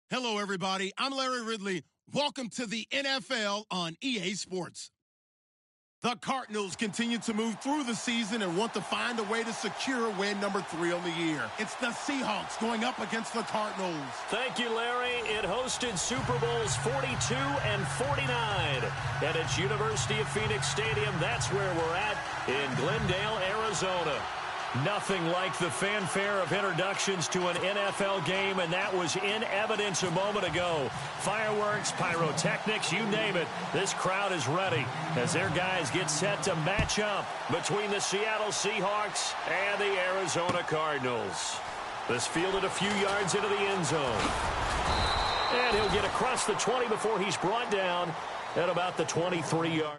Hello, everybody. I'm Larry Ridley. Welcome to the NFL on EA Sports. The Cardinals continue to move through the season and want to find a way to secure win number 3 on the year. It's the Seahawks going up against the Cardinals. Thank you, Larry. It hosted Super Bowls 42 and 49 at its University of Phoenix Stadium. That's where we're at in Glendale, Arizona. Nothing like the fanfare of introductions to an NFL game, and that was in evidence a moment ago. Fireworks, pyrotechnics, you name it. This crowd is ready as their guys get set to match up between the Seattle Seahawks and the Arizona Cardinals. This fielded a few yards into the end zone. And he'll get across the 20 before he's brought down at about the 23-yard.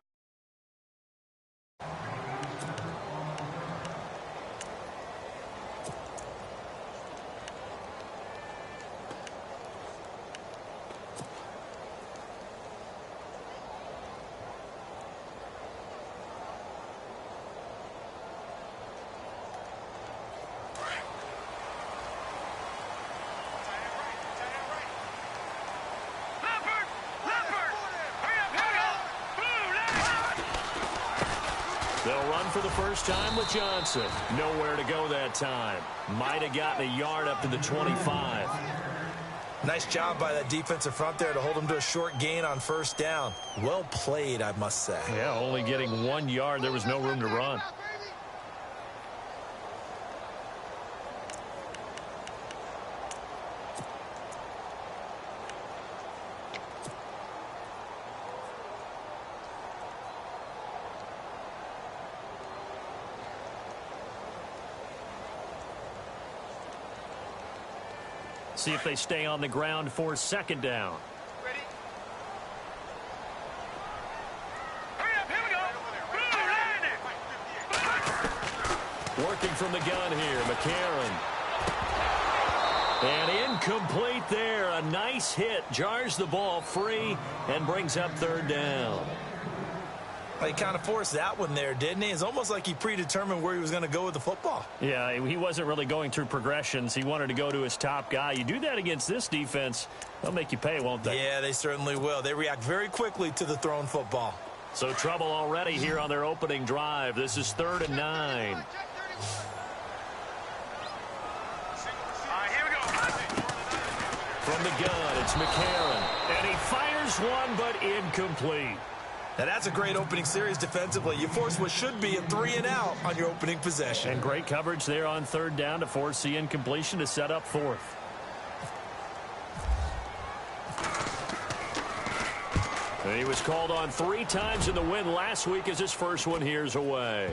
They'll run for the first time with Johnson. Nowhere to go that time. Might have gotten a yard up to the 25. Nice job by that defensive front there to hold him to a short gain on first down. Well played, I must say. Yeah, only getting 1 yard. There was no room to run. See if they stay on the ground for second down. Ready? Hurry up, here we go. Working from the gun here, McCarron. And incomplete there. A nice hit. Jars the ball free and brings up third down. He kind of forced that one there, didn't he? It's almost like he predetermined where he was going to go with the football. Yeah, he wasn't really going through progressions. He wanted to go to his top guy. You do that against this defense, they'll make you pay, won't they? Yeah, they certainly will. They react very quickly to the thrown football. So trouble already here on their opening drive. This is 3rd and 9. All right, here we go. From the gun, it's McCarron. And he fires one, but incomplete. Now, that's a great opening series defensively. You force what should be a 3-and-out on your opening possession. And great coverage there on third down to force the incompletion to set up fourth. And he was called on 3 times in the win last week as his first one here's away.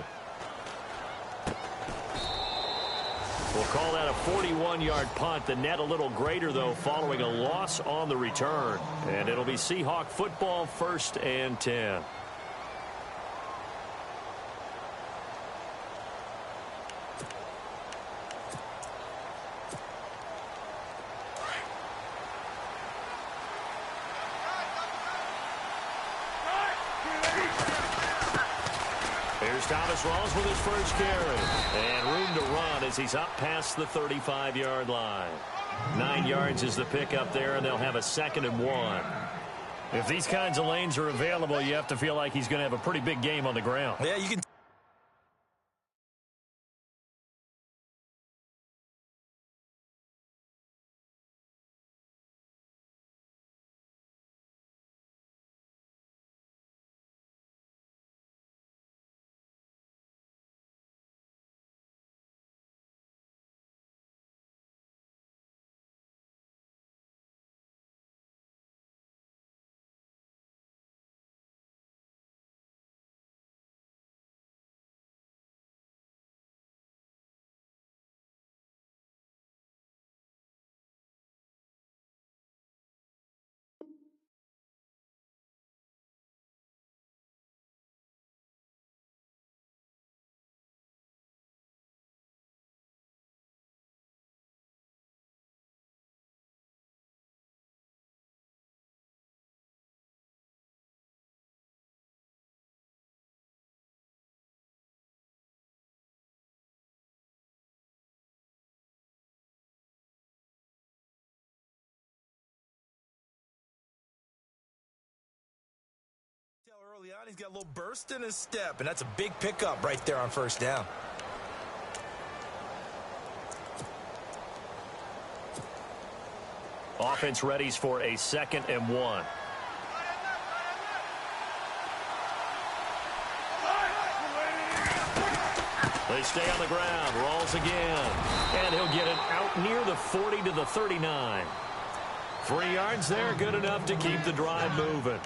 We'll call that a 41-yard punt. The net a little greater, though, following a loss on the return. And it'll be Seahawk football, 1st and 10. Here's Thomas Rawls with his first carry. And room to run as he's up past the 35-yard line. 9 yards is the pickup there, and they'll have a 2nd and 1. If these kinds of lanes are available, you have to feel like he's going to have a pretty big game on the ground. Yeah, you can He's got a little burst in his step, and that's a big pickup right there on first down. Offense readies for a 2nd and 1. They stay on the ground. Rolls again. And he'll get it out near the 40 to the 39. 3 yards there, good enough to keep the drive moving.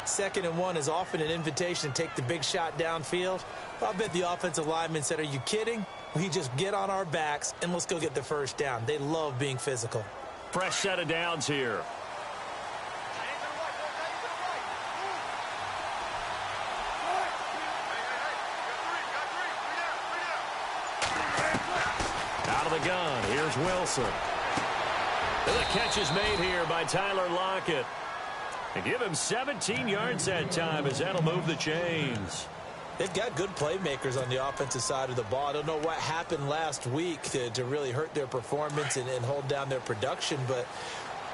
2nd and 1 is often an invitation to take the big shot downfield. I bet the offensive lineman said, are you kidding? We just get on our backs and let's go get the first down. They love being physical. Fresh set of downs here. Out of the gun, here's Wilson. And the catch is made here by Tyler Lockett. And give him 17 yards that time as that'll move the chains. They've got good playmakers on the offensive side of the ball. I don't know what happened last week to really hurt their performance and hold down their production, but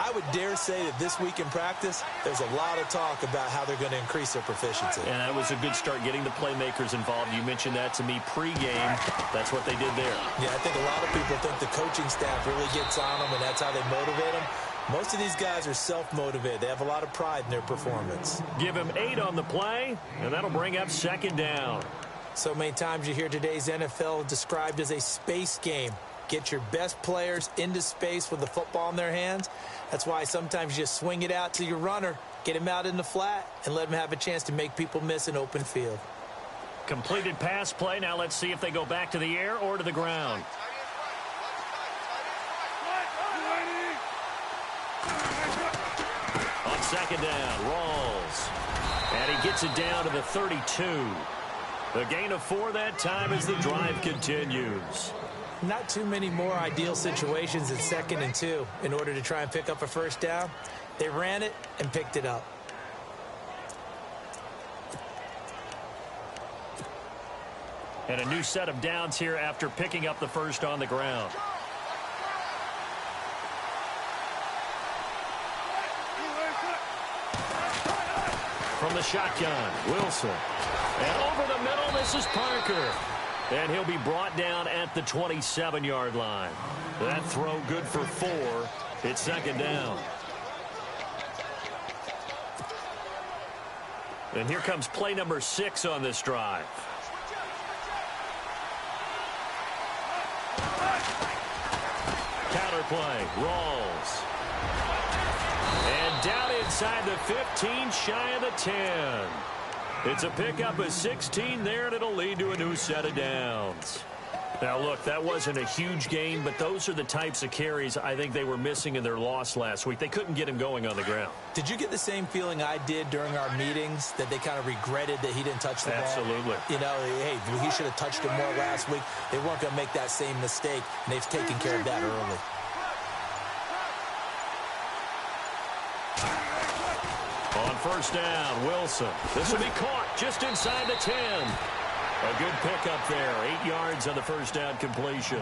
I would dare say that this week in practice, there's a lot of talk about how they're going to increase their proficiency. And that was a good start getting the playmakers involved. You mentioned that to me pregame. That's what they did there. Yeah, I think a lot of people think the coaching staff really gets on them, and that's how they motivate them. Most of these guys are self-motivated. They have a lot of pride in their performance. Give him 8 on the play, and that'll bring up 2nd down. So many times you hear today's NFL described as a space game. Get your best players into space with the football in their hands. That's why sometimes you just swing it out to your runner, get him out in the flat, and let him have a chance to make people miss an open field. Completed pass play. Now let's see if they go back to the air or to the ground. On 2nd down, Rawls. And he gets it down to the 32. The gain of 4 that time as the drive continues. Not too many more ideal situations in 2nd and 2 in order to try and pick up a first down. They ran it and picked it up. And a new set of downs here after picking up the first on the ground. From the shotgun, Wilson. And over the middle, this is Parker. And he'll be brought down at the 27-yard line. That throw good for 4. It's 2nd down. And here comes play number 6 on this drive. Counter play, Rawls. And down inside the 15, shy of the 10. It's a pickup of 16 there, and it'll lead to a new set of downs. Now, look, that wasn't a huge gain, but those are the types of carries I think they were missing in their loss last week. They couldn't get him going on the ground. Did you get the same feeling I did during our meetings, that they kind of regretted that he didn't touch the ball? Absolutely. You know, hey, he should have touched it more last week. They weren't going to make that same mistake, and they've taken care of that early. On first down, Wilson. This will be caught just inside the 10. A good pickup there. 8 yards on the first down completion.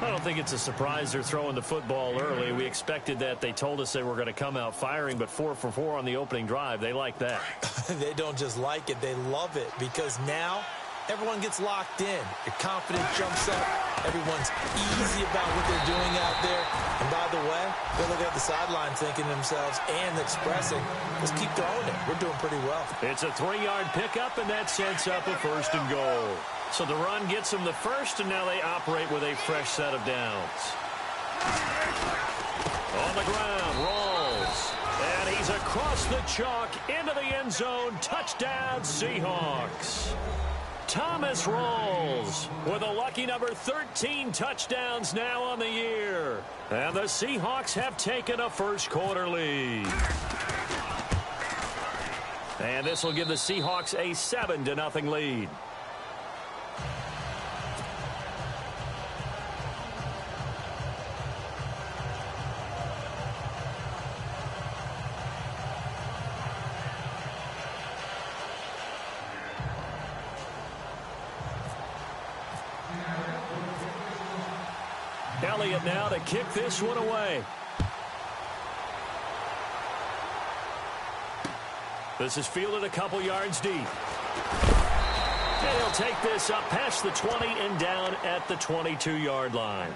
I don't think it's a surprise they're throwing the football early. We expected that. They told us they were going to come out firing, but 4 for 4 on the opening drive. They like that. They don't just like it. They love it, because now everyone gets locked in. Your confidence jumps up. Everyone's easy about what they're doing out there. And by the way, they're looking at the sideline thinking to themselves and expressing, let's keep throwing it. We're doing pretty well. It's a 3-yard pickup, and that sets up a 1st and goal. So the run gets them the first, and now they operate with a fresh set of downs. On the ground, Rawls. And he's across the chalk into the end zone. Touchdown, Seahawks. Thomas Rawls with a lucky number 13 touchdowns now on the year. And the Seahawks have taken a first-quarter lead. And this will give the Seahawks a 7-0 lead. Elliott now to kick this one away. This is fielded a couple yards deep. And he'll take this up past the 20 and down at the 22-yard line.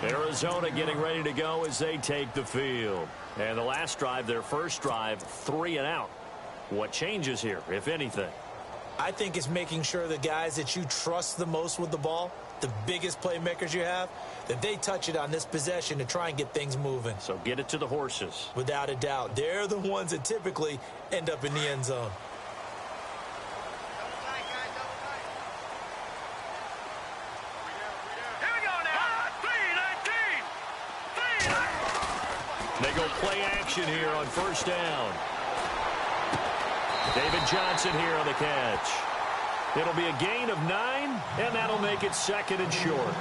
Arizona getting ready to go as they take the field. And the last drive, their first drive, 3 and out. What changes here, if anything? I think it's making sure the guys that you trust the most with the ball, the biggest playmakers you have, that they touch it on this possession to try and get things moving. So get it to the horses. Without a doubt. They're the ones that typically end up in the end zone. Here we go now. 3-19. They go play action here on first down. David Johnson here on the catch. It'll be a gain of 9, and that'll make it second and short.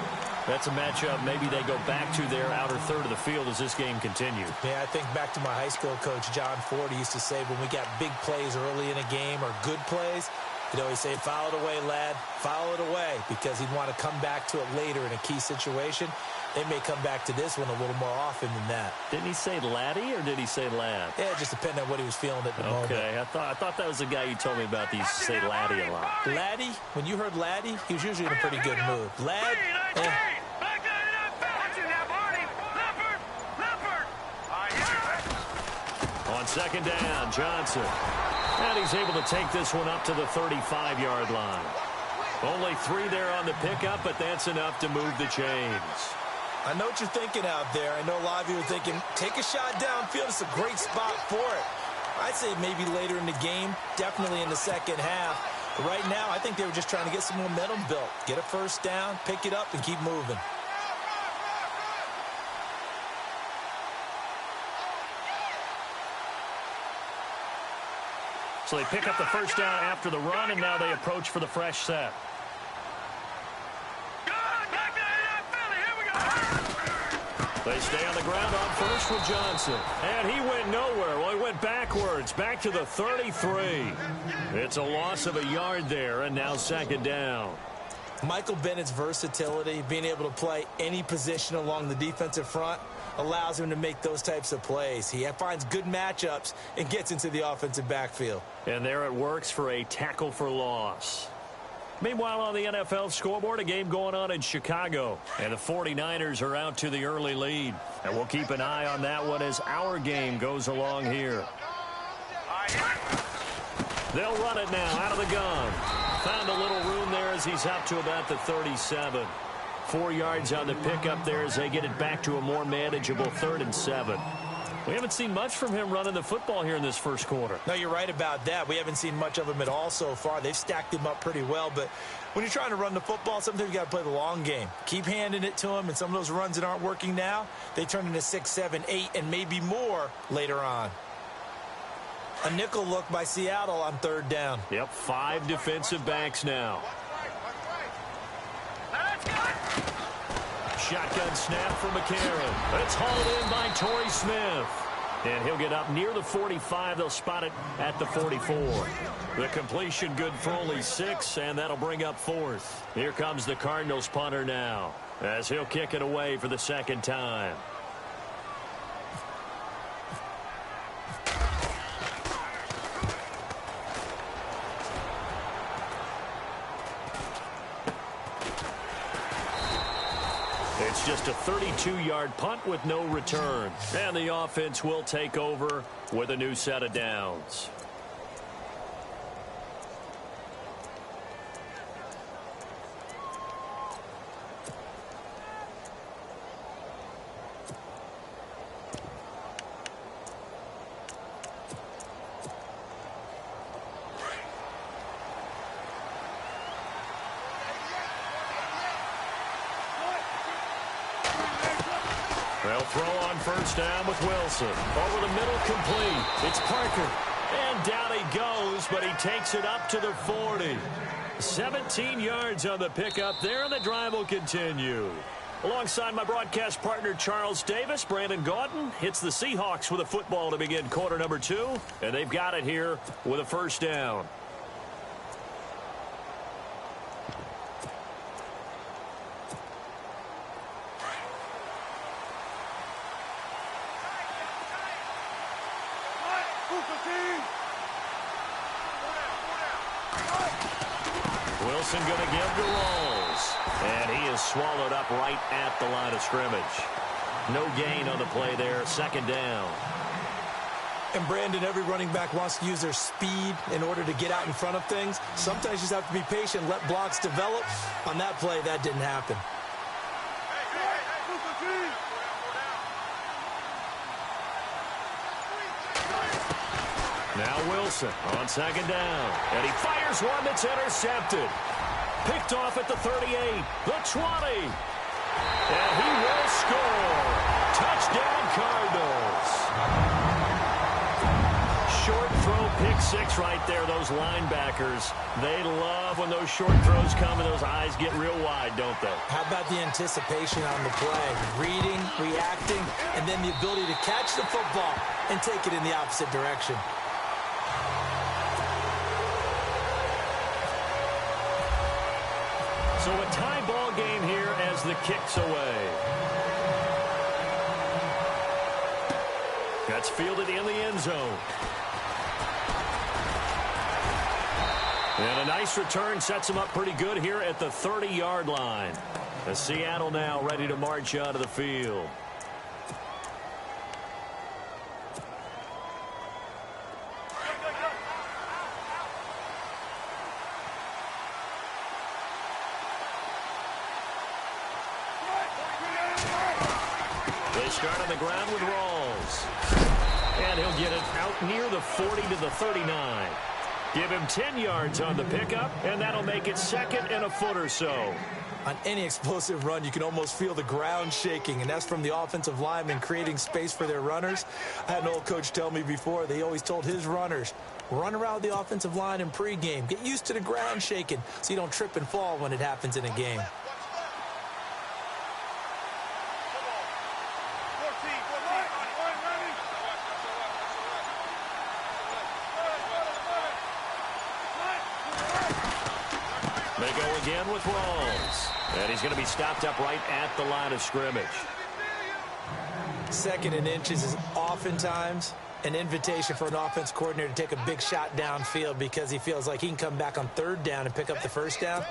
That's a matchup maybe they go back to their outer third of the field as this game continues. Yeah, I think back to my high school coach, John Ford. He used to say when we got big plays early in a game or good plays, he'd always say, foul it away, lad, foul it away, because he'd want to come back to it later in a key situation. They may come back to this one a little more often than that. Didn't he say laddie or did he say lad? Yeah, it just depended on what he was feeling at the moment. Okay, I thought that was the guy you told me about. He used to say laddie a lot. Laddie, when you heard laddie, he was usually in a pretty good mood. Lad, On second down, Johnson. And he's able to take this one up to the 35-yard line. Only 3 there on the pickup, but that's enough to move the chains. I know what you're thinking out there. I know a lot of you are thinking, take a shot downfield. It's a great spot for it. I'd say maybe later in the game, definitely in the second half. But right now, I think they were just trying to get some momentum built. Get a first down, pick it up, and keep moving. So they pick up the first down after the run, and now they approach for the fresh set. They stay on the ground on first with Johnson. And he went nowhere. Well, he went backwards, back to the 33. It's a loss of a yard there, and now second down. Michael Bennett's versatility, being able to play any position along the defensive front, allows him to make those types of plays. He finds good matchups and gets into the offensive backfield. And there it works for a tackle for loss. Meanwhile, on the NFL scoreboard, a game going on in Chicago. And the 49ers are out to the early lead. And we'll keep an eye on that one as our game goes along here. They'll run it now out of the gun. Found a little room there as he's up to about the 37. 4 yards on the pickup there as they get it back to a more manageable 3rd and 7. We haven't seen much from him running the football here in this first quarter. No, you're right about that. We haven't seen much of him at all so far. They've stacked him up pretty well, but when you're trying to run the football, sometimes you got to play the long game. Keep handing it to him, and some of those runs that aren't working now, they turn into 6, 7, 8, and maybe more later on. A nickel look by Seattle on 3rd down. Yep, 5 defensive backs now. Shotgun snap for McCarron. It's hauled in by Torrey Smith. And he'll get up near the 45. They'll spot it at the 44. The completion good for only 6, and that'll bring up 4th. Here comes the Cardinals punter now as he'll kick it away for the second time. It's just a 32-yard punt with no return. And the offense will take over with a new set of downs. They'll throw on first down with Wilson. Over the middle, complete. It's Parker. And down he goes, but he takes it up to the 40. 17 yards on the pickup there, and the drive will continue. Alongside my broadcast partner, Charles Davis, Brandon Gaudin hits the Seahawks with a football to begin quarter number 2. And they've got it here with a first down. Wilson going to give to Rawls. And he is swallowed up right at the line of scrimmage. No gain on the play there. Second down. And Brandon, every running back wants to use their speed in order to get out in front of things. Sometimes you just have to be patient, let blocks develop. On that play, that didn't happen. Now Wilson on second down. And he fires one that's intercepted. Picked off at the 38, the 20. And he will score. Touchdown, Cardinals. Short throw, pick six right there. Those linebackers, they love when those short throws come and those eyes get real wide, don't they? How about the anticipation on the play? Reading, reacting, and then the ability to catch the football and take it in the opposite direction. So a tie ball game here as the kick's away. That's fielded in the end zone. And a nice return sets him up pretty good here at the 30-yard line. As Seattle now ready to march out of the field. They start on the ground with Rawls. And he'll get it out near the 40 to the 39. Give him 10 yards on the pickup, and that'll make it second and a foot or so. On any explosive run, you can almost feel the ground shaking, and that's from the offensive linemen creating space for their runners. I had an old coach tell me before, they always told his runners, run around the offensive line in pregame. Get used to the ground shaking so you don't trip and fall when it happens in a game. They go again with Rawls. And he's going to be stopped up right at the line of scrimmage. Second and inches is oftentimes an invitation for an offense coordinator to take a big shot downfield because he feels like he can come back on third down and pick up the first down.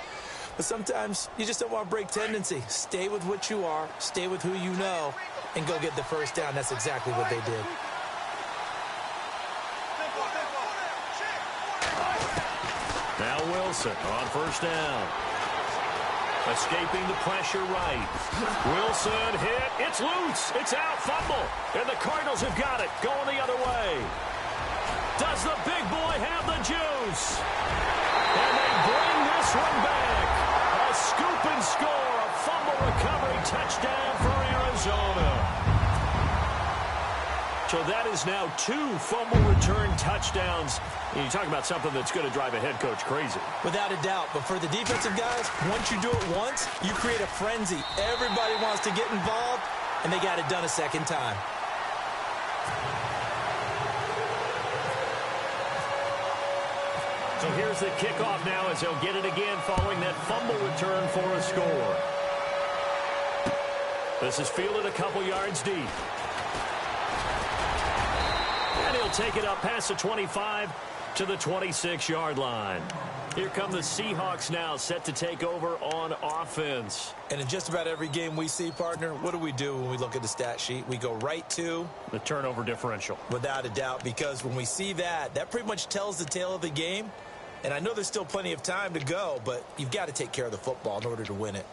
But sometimes you just don't want to break tendency. Stay with what you are, stay with who you know, and go get the first down. That's exactly what they did. Now Wilson on first down. Escaping the pressure right. Wilson hit. It's loose. It's out. Fumble. And the Cardinals have got it. Going the other way. Does the big boy have the juice? And they bring this one back. A scoop and score. A fumble recovery touchdown for Arizona. So that is now 2 fumble return touchdowns. And you talk about something that's going to drive a head coach crazy. Without a doubt. But for the defensive guys, once you do it once, you create a frenzy. Everybody wants to get involved, and they got it done a second time. So here's the kickoff now as they'll get it again following that fumble return for a score. This is fielded a couple yards deep. And he'll take it up past the 25 to the 26-yard line. Here come the Seahawks now, set to take over on offense. And in just about every game we see, partner, what do we do when we look at the stat sheet? We go right to the turnover differential. Without a doubt, because when we see that, that pretty much tells the tale of the game. And I know there's still plenty of time to go, but you've got to take care of the football in order to win it.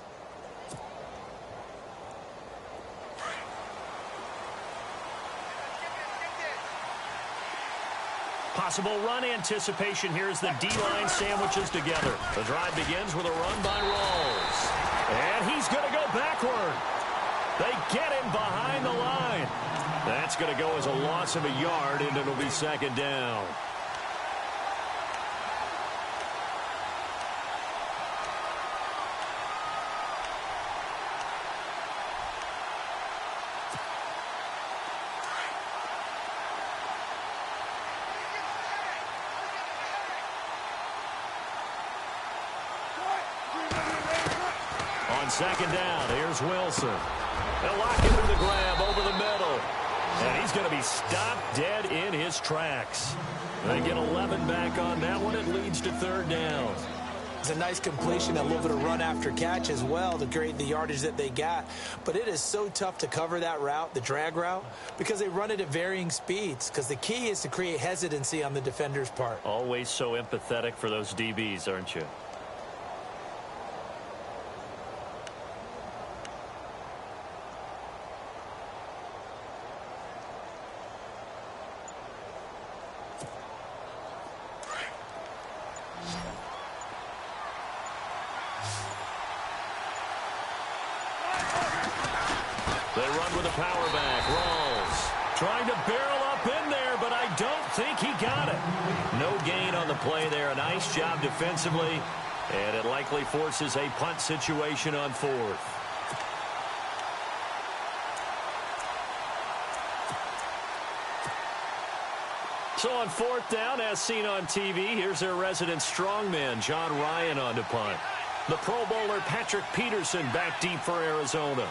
Possible run anticipation here as the D-line sandwiches together. The drive begins with a run by Rawls. And he's going to go backward. They get him behind the line. That's going to go as a loss of a yard, and it'll be second down. Second down, here's Wilson. They'll lock him to the grab over the middle. And he's going to be stopped dead in his tracks. They get 11 back on that one. It leads leads to third down. It's a nice completion, a little bit of run after catch as well to create the yardage that they got. But it is so tough to cover that route, the drag route, because they run it at varying speeds. Because the key is to create hesitancy on the defender's part. Always so empathetic for those DBs, aren't you? They run with a power back. Rawls trying to barrel up in there, but I don't think he got it. No gain on the play there. A nice job defensively, and it likely forces a punt situation on fourth. So on fourth down, as seen on TV, here's their resident strongman, John Ryan, on to punt. The Pro Bowler Patrick Peterson back deep for Arizona.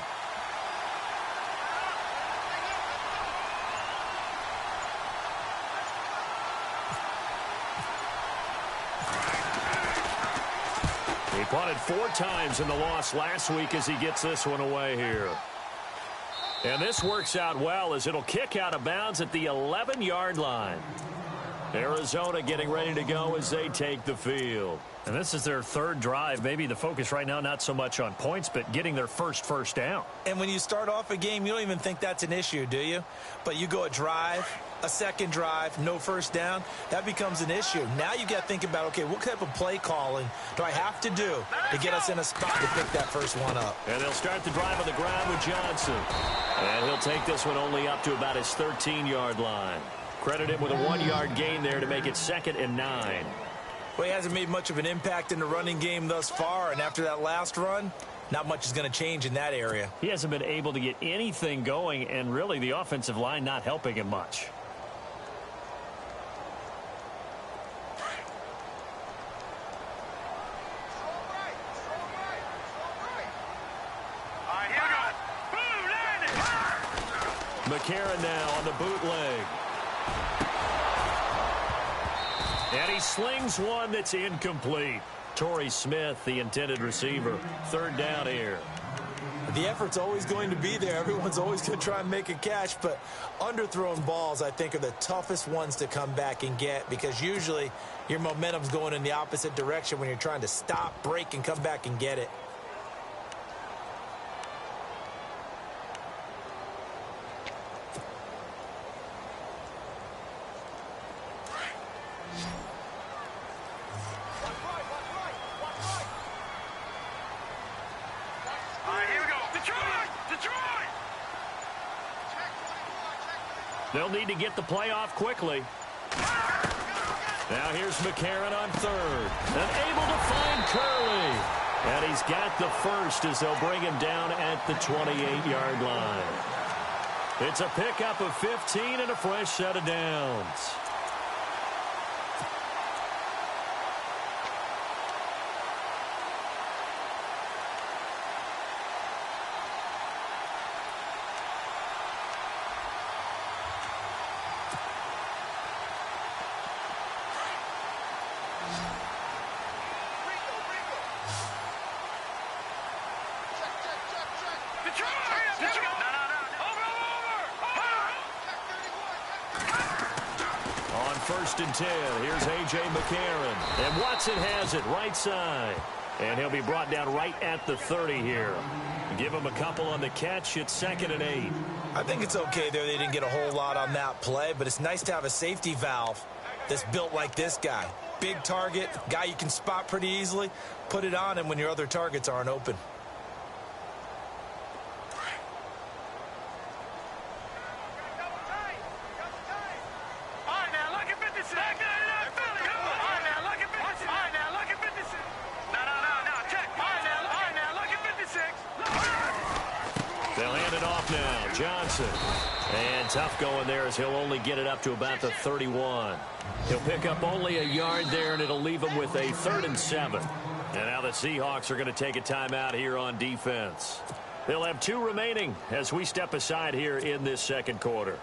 He punted 4 times in the loss last week as he gets this one away here. And this works out well as it'll kick out of bounds at the 11-yard line. Arizona getting ready to go as they take the field. And this is their third drive. Maybe the focus right now not so much on points, but getting their first down. And when you start off a game, you don't even think that's an issue, do you? But you go a drive, a second drive, no first down, that becomes an issue. Now you got to think about, okay, what type of play calling do I have to do to get us in a spot to pick that first one up? And they'll start the drive on the ground with Johnson. And he'll take this one only up to about his 13-yard line. Credit him with a 1-yard gain there to make it 2nd and 9. Well, he hasn't made much of an impact in the running game thus far, and after that last run, not much is going to change in that area. He hasn't been able to get anything going, and really the offensive line not helping him much. McCarron now on the bootleg. And he slings one that's incomplete. Torrey Smith, the intended receiver. 3rd down here. The effort's always going to be there. Everyone's always going to try and make a catch, but underthrown balls, I think, are the toughest ones to come back and get because usually your momentum's going in the opposite direction when you're trying to stop, break, and come back and get it. They'll need to get the play off quickly. Now here's McCarron on 3rd. And able to find Curley. And he's got the first as they'll bring him down at the 28-yard line. It's a pickup of 15 and a fresh set of downs. On 1st and 10, here's A.J. McCarron. And Watson has it right side. And he'll be brought down right at the 30 here. Give him a couple on the catch. It's 2nd and 8. I think it's okay there. They didn't get a whole lot on that play, but it's nice to have a safety valve that's built like this guy. Big target, guy you can spot pretty easily. Put it on him when your other targets aren't open. They'll hand it off now. Johnson. And tough going there as he'll only get it up to about the 31. He'll pick up only a yard there, and it'll leave him with a 3rd and 7. And now the Seahawks are going to take a timeout here on defense. They'll have 2 remaining as we step aside here in this 2nd quarter.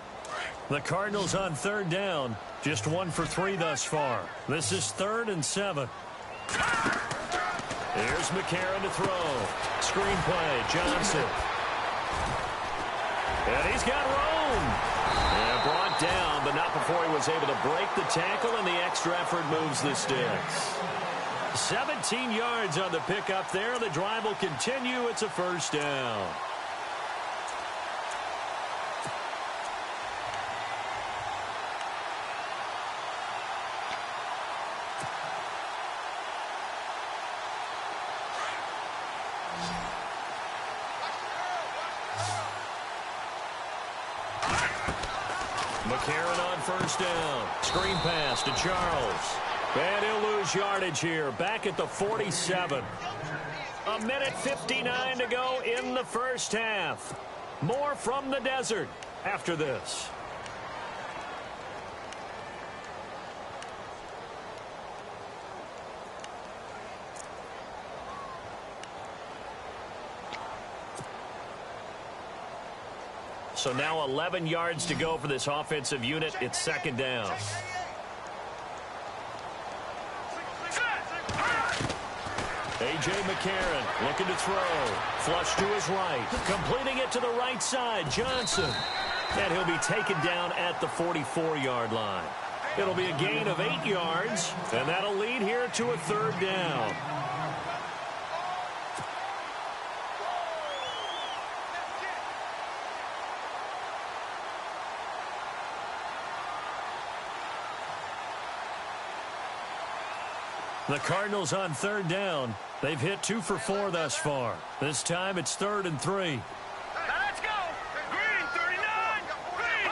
The Cardinals on third down. Just 1 for 3 thus far. This is 3rd and 7. Here's McCarron to throw. Screen play, Johnson. And he's got room. And brought down, but not before he was able to break the tackle, and the extra effort moves the sticks. 17 yards on the pickup there. The drive will continue. It's a first down. McCarron on first down. Screen pass to Charles. And he'll lose yardage here. Back at the 47. 1:59 to go in the first half. More from the desert after this. So now 11 yards to go for this offensive unit. It's second down. A.J. McCarron looking to throw. Flush to his right. Completing it to the right side. Johnson. And he'll be taken down at the 44-yard line. It'll be a gain of 8 yards, and that'll lead here to a third down. The Cardinals on third down. They've hit 2 for 4 thus far. This time it's 3rd and 3. Let's go. Green 39. Green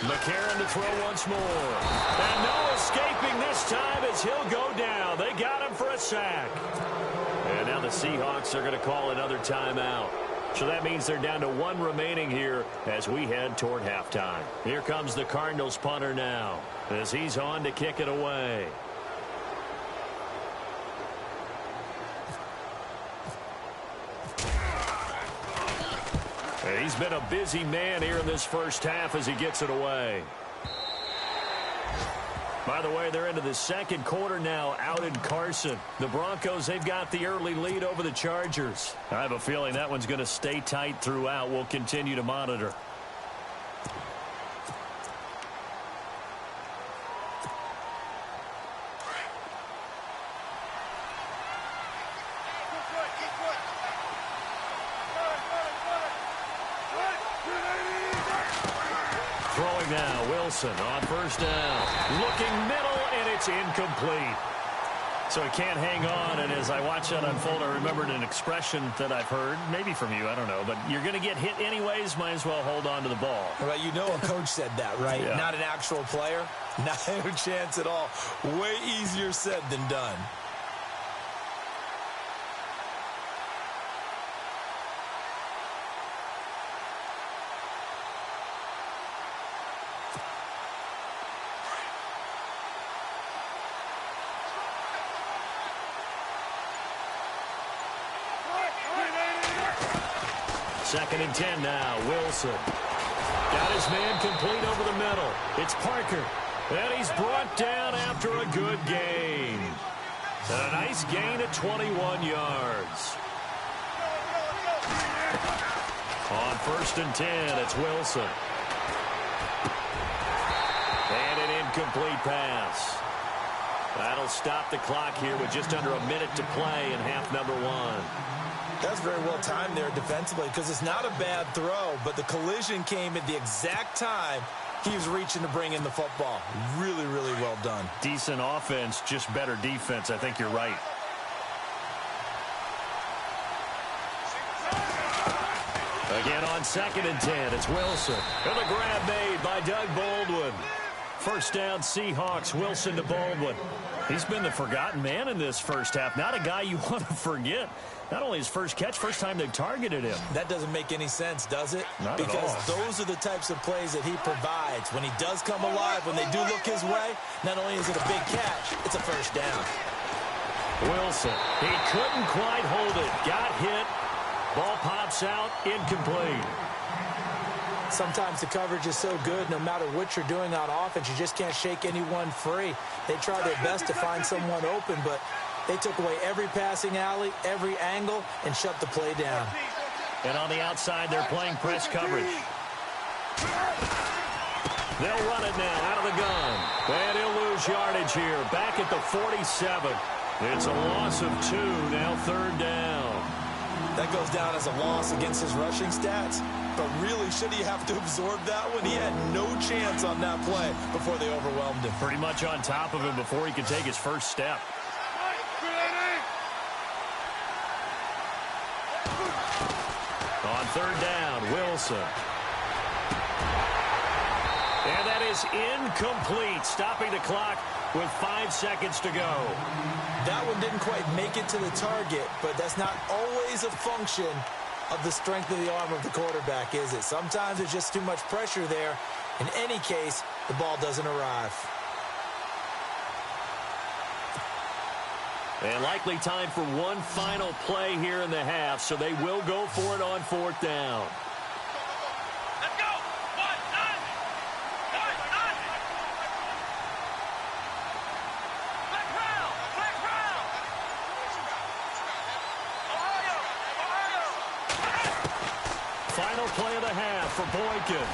39. McCarron to throw once more. And no escaping this time as he'll go down. They got him for a sack. And now the Seahawks are going to call another timeout. So that means they're down to 1 remaining here as we head toward halftime. Here comes the Cardinals punter now as he's on to kick it away. And he's been a busy man here in this first half as he gets it away. By the way, they're into the second quarter now out in Carson. The Broncos, they've got the early lead over the Chargers. I have a feeling that one's going to stay tight throughout. We'll continue to monitor. Throwing now, Wilson on first down. Looking middle, and it's incomplete. So he can't hang on, and as I watch that unfold, I remembered an expression that I've heard, maybe from you, I don't know, but you're going to get hit anyways, might as well hold on to the ball. Well, you know a coach said that, right? Yeah. Not an actual player. Not a chance at all. Way easier said than done. Second and 10 now. Wilson. Got his man complete over the middle. It's Parker. And he's brought down after a good gain. And a nice gain at 21 yards. On first and 10, it's Wilson. And an incomplete pass. That'll stop the clock here with just under a minute to play in half number 1. That's very well timed there defensively because it's not a bad throw, but the collision came at the exact time he was reaching to bring in the football. Really, really well done. Decent offense, just better defense. I think you're right. Again on second and 10, it's Wilson. And a grab made by Doug Baldwin. First down, Seahawks. Wilson to Baldwin. He's been the forgotten man in this first half. Not a guy you want to forget. Not only his first catch, first time they've targeted him. That doesn't make any sense, does it? Not because at all. Those are the types of plays that he provides. When he does come alive, when they do look his way, not only is it a big catch, it's a first down. Wilson, he couldn't quite hold it. Got hit, Ball pops out, incomplete. Sometimes the coverage is so good, no matter what you're doing on offense, you just can't shake anyone free. They try their best to find someone open, but they took away every passing alley, every angle, and shut the play down. And on the outside, they're playing press coverage. They'll run it now out of the gun. And he'll lose yardage here. Back at the 47. It's a loss of 2, now 3rd down. That goes down as a loss against his rushing stats. But really, should he have to absorb that one? He had no chance on that play before they overwhelmed him. Pretty much on top of him before he could take his first step. On 3rd down, Wilson. And that is incomplete, stopping the clock with 5 seconds to go. That one didn't quite make it to the target, but that's not always a function of the strength of the arm of the quarterback, is it? Sometimes there's just too much pressure there. In any case, the ball doesn't arrive. And likely time for one final play here in the half, so they will go for it on 4th down. Let's go. One, nine. Black Crown. Ohio. Final play of the half for Boykin.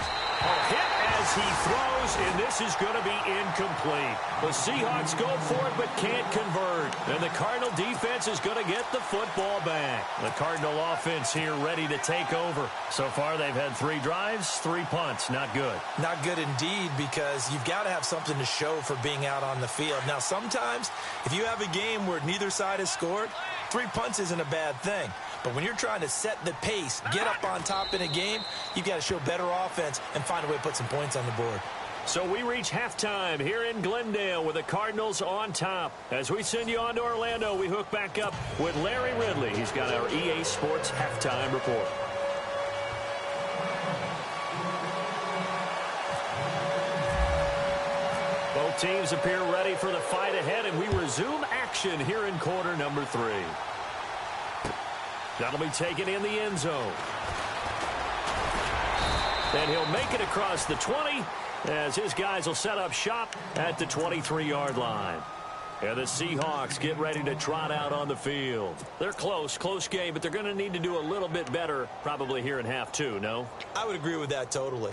A hit as he throws, and this is going to be incomplete. The Seahawks go for it but can't convert. And the Cardinal defense is going to get the football back. The Cardinal offense here ready to take over. So far they've had 3 drives, 3 punts. Not good. Not good indeed, because you've got to have something to show for being out on the field. Now, sometimes if you have a game where neither side has scored, 3 punts isn't a bad thing. But when you're trying to set the pace, get up on top in a game, you've got to show better offense and find a way to put some points on the board. So we reach halftime here in Glendale with the Cardinals on top. As we send you on to Orlando, we hook back up with Larry Ridley. He's got our EA Sports halftime report. Both teams appear ready for the fight ahead, and we resume action here in quarter number 3. That'll be taken in the end zone. And he'll make it across the 20 as his guys will set up shop at the 23-yard line. And the Seahawks get ready to trot out on the field. They're close game, but they're going to need to do a little bit better probably here in half 2, no? I would agree with that totally.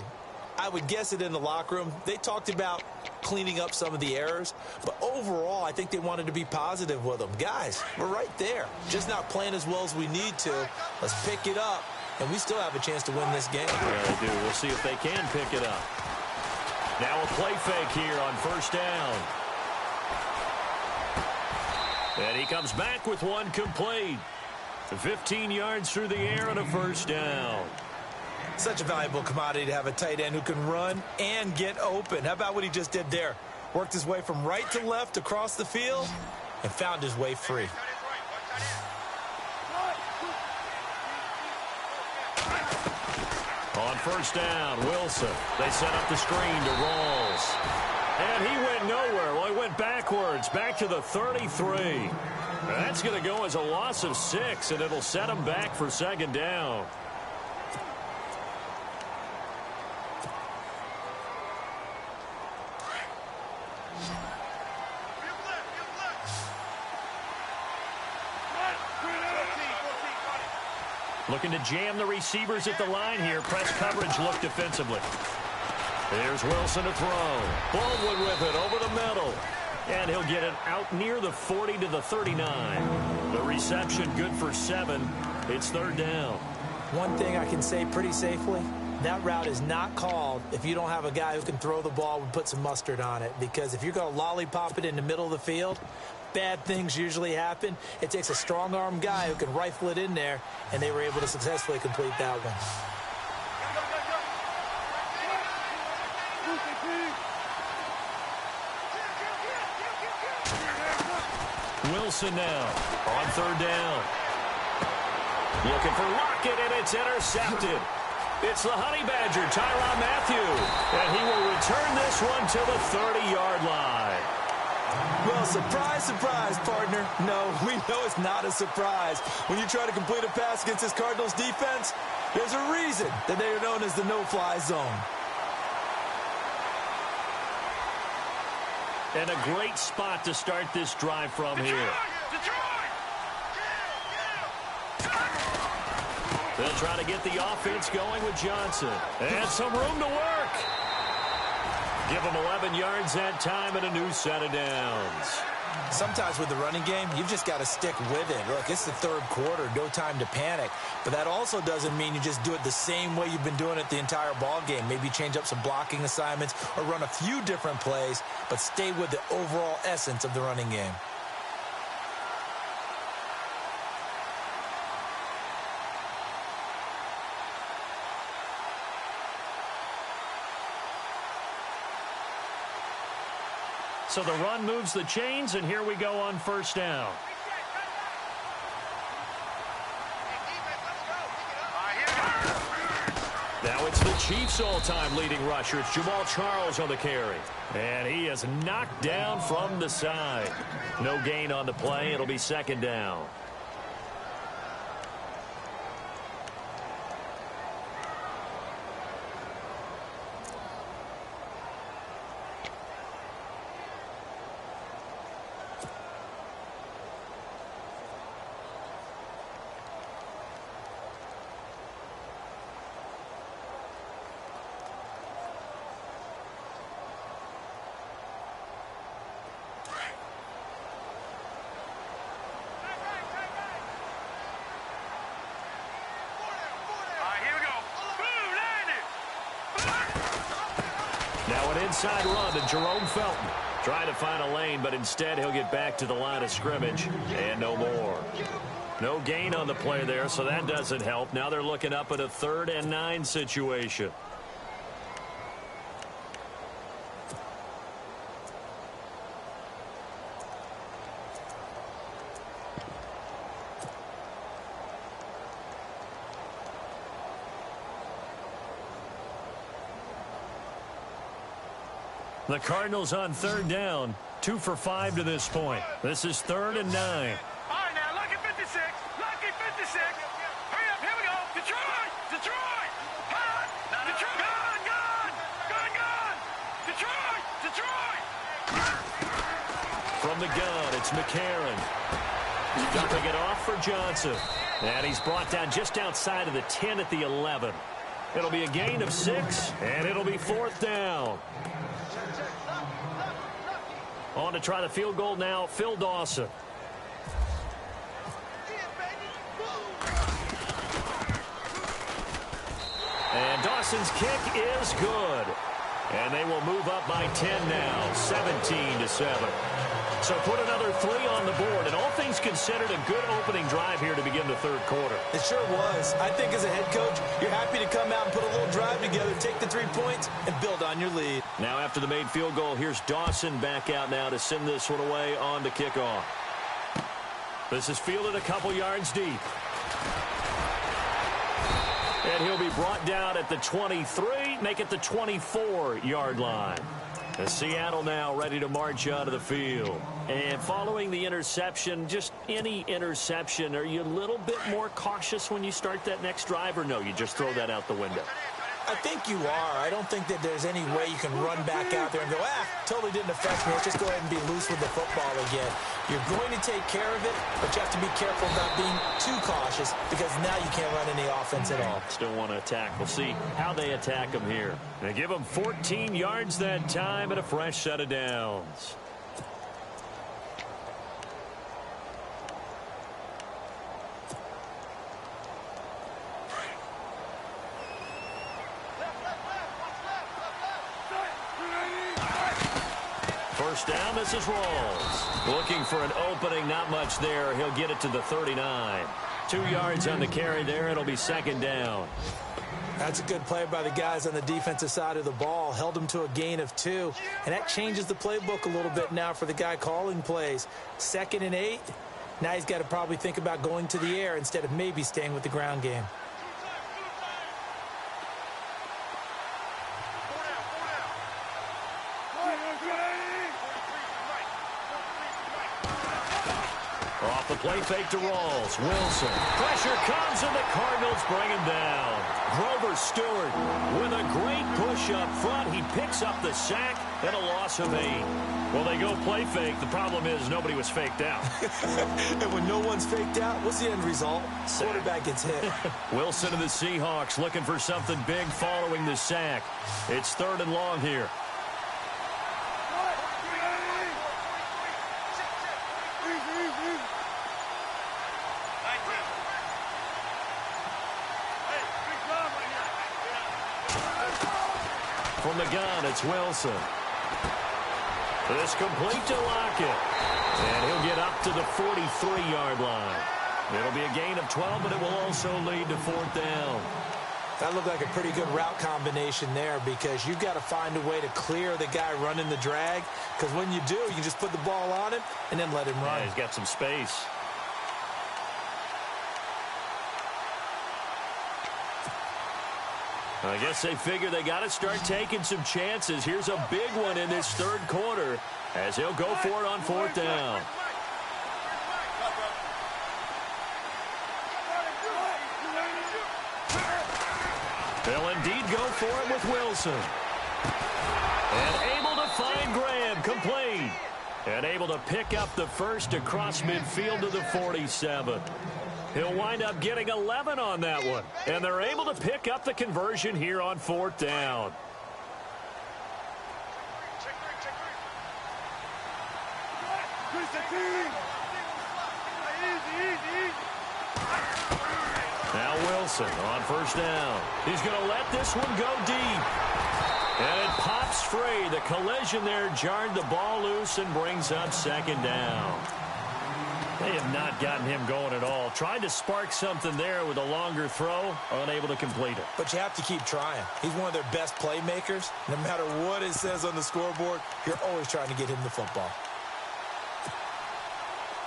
I would guess it in the locker room. They talked about cleaning up some of the errors, but overall, I think they wanted to be positive with them. Guys, we're right there. Just not playing as well as we need to. Let's pick it up, and we still have a chance to win this game. Yeah, they do. We'll see if they can pick it up. Now a play fake here on 1st down. And he comes back with one complete. 15 yards through the air and a 1st down. Such a valuable commodity to have a tight end who can run and get open. How about what he just did there? Worked his way from right to left across the field and found his way free. On 1st down, Wilson. They set up the screen to Rawls. And he went nowhere. Well, he went backwards, back to the 33. That's going to go as a loss of 6, and it'll set him back for 2nd down. Looking to jam the receivers at the line here. Press coverage look defensively. Here's Wilson to throw. Baldwin with it over the middle. And he'll get it out near the 40 to the 39. The reception good for 7. It's 3rd down. One thing I can say pretty safely, that route is not called if you don't have a guy who can throw the ball and put some mustard on it. Because if you're going to lollipop it in the middle of the field, bad things usually happen. It takes a strong-arm guy who can rifle it in there, and they were able to successfully complete that one. Wilson now on 3rd down. Looking for Lockett, and it's intercepted. It's the Honey Badger, Tyrann Mathieu, and he will return this one to the 30-yard line. Well, surprise, surprise, partner. No, we know it's not a surprise. When you try to complete a pass against this Cardinals defense, there's a reason that they are known as the no-fly zone. And a great spot to start this drive from here. They'll try to get the offense going with Johnson. And some room to work. Give them 11 yards that time and a new set of downs. Sometimes with the running game, you've just got to stick with it. Look, it's the third quarter, no time to panic. But that also doesn't mean you just do it the same way you've been doing it the entire ball game. Maybe change up some blocking assignments or run a few different plays, but stay with the overall essence of the running game. So the run moves the chains, and here we go on first down. Now it's the Chiefs' all-time leading rusher. It's Jamal Charles on the carry. And he is knocked down from the side. No gain on the play. It'll be second down. Now an inside run to Jerome Felton. Trying to find a lane, but instead he'll get back to the line of scrimmage. And no more. No gain on the play there, so that doesn't help. Now they're looking up at a 3rd and 9 situation. The Cardinals on 3rd down, 2 for 5 to this point. This is 3rd and 9. All right, now, lucky 56. Lucky 56. Hurry up, here we go. Detroit! Detroit! Hot! Detroit! Gun! Detroit! From the gun, it's McCarron. Dumping it off for Johnson. And he's brought down just outside of the 10 at the 11. It'll be a gain of 6, and it'll be 4th down. On to try the field goal now, Phil Dawson. And Dawson's kick is good. And they will move up by 10 now, 17-7. So put another 3 on the board, and all things considered, a good opening drive here to begin the 3rd quarter. It sure was. I think as a head coach, you're happy to come out and put a little drive together, take the 3 points, and build on your lead. Now after the made field goal, here's Dawson back out now to send this one away on the kickoff. This is fielded a couple yards deep. And he'll be brought down at the 23, make it the 24-yard line. As Seattle now ready to march out of the field. And following the interception, just any interception, are you a little bit more cautious when you start that next drive, or no, you just throw that out the window? I think you are. I don't think that there's any way you can run back out there and go, totally didn't affect me. Let's just go ahead and be loose with the football again. You're going to take care of it, but you have to be careful about being too cautious because now you can't run any offense at all. Still want to attack. We'll see how they attack them here. They give them 14 yards that time and a fresh set of downs. First down, this is Rawls. Looking for an opening, not much there. He'll get it to the 39. 2 yards on the carry there. It'll be second down. That's a good play by the guys on the defensive side of the ball. Held them to a gain of 2. And that changes the playbook a little bit now for the guy calling plays. 2nd and 8. Now he's got to probably think about going to the air instead of maybe staying with the ground game. Off the play fake to Rawls. Wilson. Pressure comes, and the Cardinals bring him down. Grover Stewart with a great push up front. He picks up the sack and a loss of 8. Well, they go play fake. The problem is nobody was faked out. And when no one's faked out, what's the end result? Quarterback gets hit. Wilson of the Seahawks looking for something big following the sack. It's 3rd and long here. From the gun, it's Wilson. This complete to Lockett. And he'll get up to the 43-yard line. It'll be a gain of 12, but it will also lead to 4th down. That looked like a pretty good route combination there because you've got to find a way to clear the guy running the drag. Because when you do, you can just put the ball on him and then let him run. Yeah, he's got some space. I guess they figure they got to start taking some chances. Here's a big one in this 3rd quarter as he'll go for it on 4th down. They'll indeed go for it with Wilson. And able to find Graham, complete. And able to pick up the first across midfield to the 47. He'll wind up getting 11 on that one. And they're able to pick up the conversion here on 4th down. Now Wilson on 1st down. He's going to let this one go deep. And it pops free. The collision there jarred the ball loose and brings up 2nd down. They have not gotten him going at all. Tried to spark something there with a longer throw, unable to complete it. But you have to keep trying. He's one of their best playmakers. No matter what it says on the scoreboard, you're always trying to get him the football.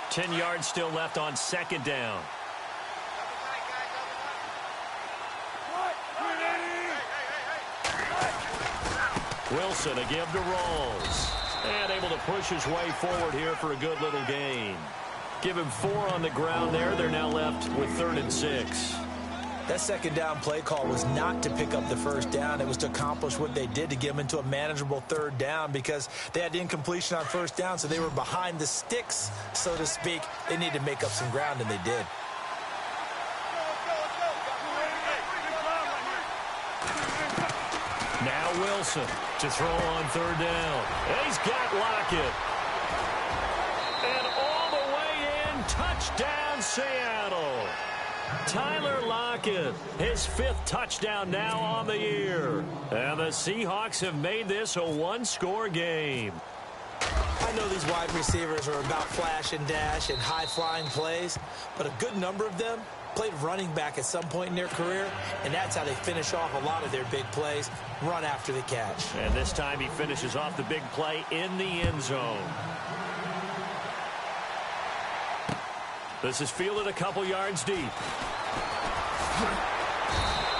10 yards still left on 2nd down. Wilson a give to Rawls. And able to push his way forward here for a good little gain. Give him 4 on the ground there. They're now left with 3rd and 6. That 2nd down play call was not to pick up the 1st down. It was to accomplish what they did to get them into a manageable 3rd down because they had incompletion on 1st down, so they were behind the sticks, so to speak. They needed to make up some ground, and they did. Now Wilson to throw on 3rd down. And he's got Lockett. And all the way in, touchdown Seattle. Tyler Lockett, his 5th touchdown now on the year. And the Seahawks have made this a 1-score game. I know these wide receivers are about flash and dash and high-flying plays, but a good number of them played running back at some point in their career, and that's how they finish off a lot of their big plays, run after the catch. And this time he finishes off the big play in the end zone. This is fielded a couple yards deep.